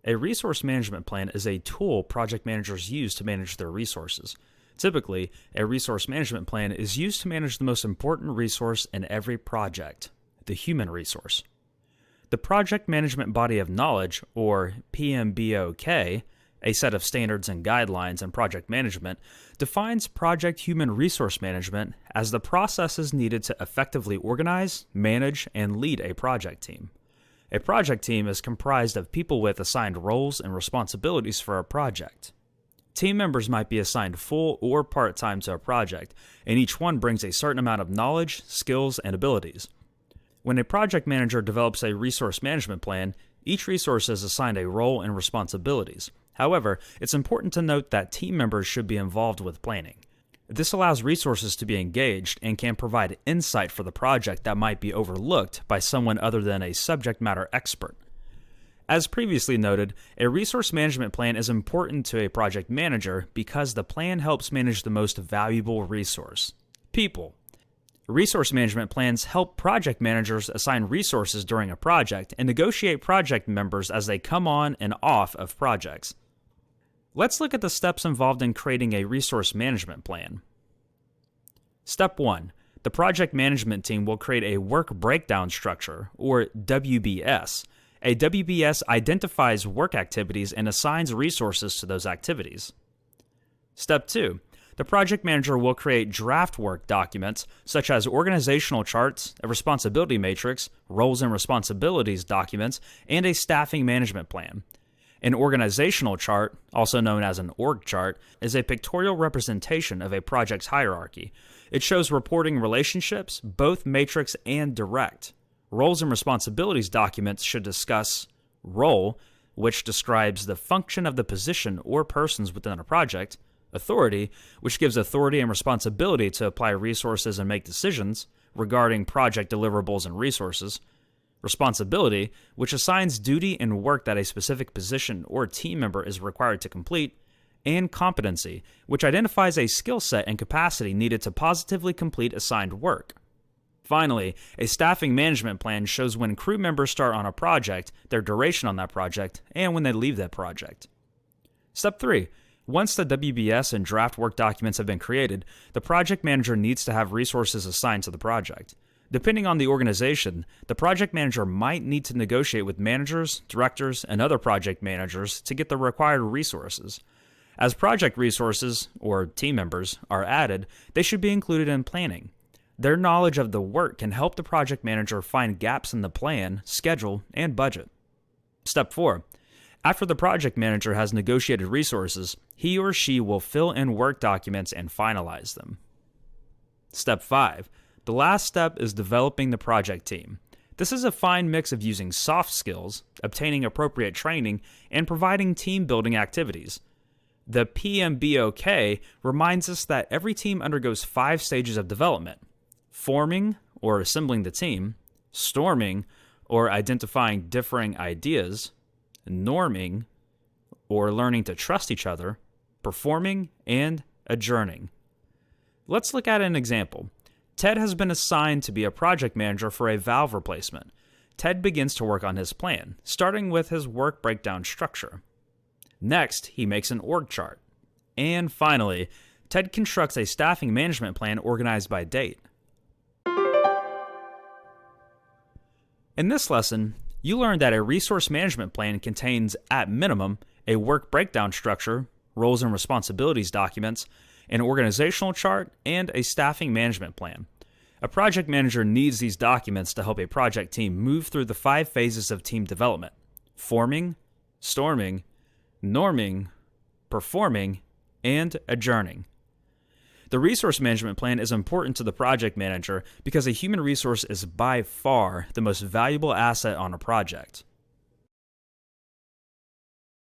A resource management plan is a tool project managers use to manage their resources. Typically, a resource management plan is used to manage the most important resource in every project, the human resource. The Project Management Body of Knowledge, or PMBOK, a set of standards and guidelines in project management, defines project human resource management as the processes needed to effectively organize, manage, and lead a project team. A project team is comprised of people with assigned roles and responsibilities for a project. Team members might be assigned full or part-time to a project, and each one brings a certain amount of knowledge, skills, and abilities. When a project manager develops a resource management plan, each resource is assigned a role and responsibilities. However, it's important to note that team members should be involved with planning. This allows resources to be engaged and can provide insight for the project that might be overlooked by someone other than a subject matter expert. As previously noted, a resource management plan is important to a project manager because the plan helps manage the most valuable resource: people. Resource management plans help project managers assign resources during a project and negotiate project members as they come on and off of projects. Let's look at the steps involved in creating a resource management plan. Step 1. The project management team will create a work breakdown structure, or WBS. A WBS identifies work activities and assigns resources to those activities. Step 2. The project manager will create draft work documents such as organizational charts, a responsibility matrix, roles and responsibilities documents, and a staffing management plan. An organizational chart, also known as an org chart, is a pictorial representation of a project's hierarchy. It shows reporting relationships, both matrix and direct. Roles and responsibilities documents should discuss role, which describes the function of the position or persons within a project; authority, which gives authority and responsibility to apply resources and make decisions regarding project deliverables and resources; responsibility, which assigns duty and work that a specific position or team member is required to complete; and competency, which identifies a skill set and capacity needed to positively complete assigned work. Finally, a staffing management plan shows when crew members start on a project, their duration on that project, and when they leave that project. Step 3. Once the WBS and draft work documents have been created, the project manager needs to have resources assigned to the project. Depending on the organization, the project manager might need to negotiate with managers, directors, and other project managers to get the required resources. As project resources, or team members, are added, they should be included in planning. Their knowledge of the work can help the project manager find gaps in the plan, schedule, and budget. Step 4. After the project manager has negotiated resources, he or she will fill in work documents and finalize them. Step 5. The last step is developing the project team. This is a fine mix of using soft skills, obtaining appropriate training, and providing team-building activities. The PMBOK reminds us that every team undergoes 5 stages of development: forming, or assembling the team; storming, or identifying differing ideas; norming, or learning to trust each other; performing; and adjourning. Let's look at an example. Ted has been assigned to be a project manager for a valve replacement. Ted begins to work on his plan, starting with his work breakdown structure. Next, he makes an org chart. And finally, Ted constructs a staffing management plan organized by date. In this lesson, you learned that a resource management plan contains, at minimum, a work breakdown structure, roles and responsibilities documents, an organizational chart, and a staffing management plan. A project manager needs these documents to help a project team move through the 5 phases of team development: forming, storming, norming, performing, and adjourning. The resource management plan is important to the project manager because a human resource is by far the most valuable asset on a project.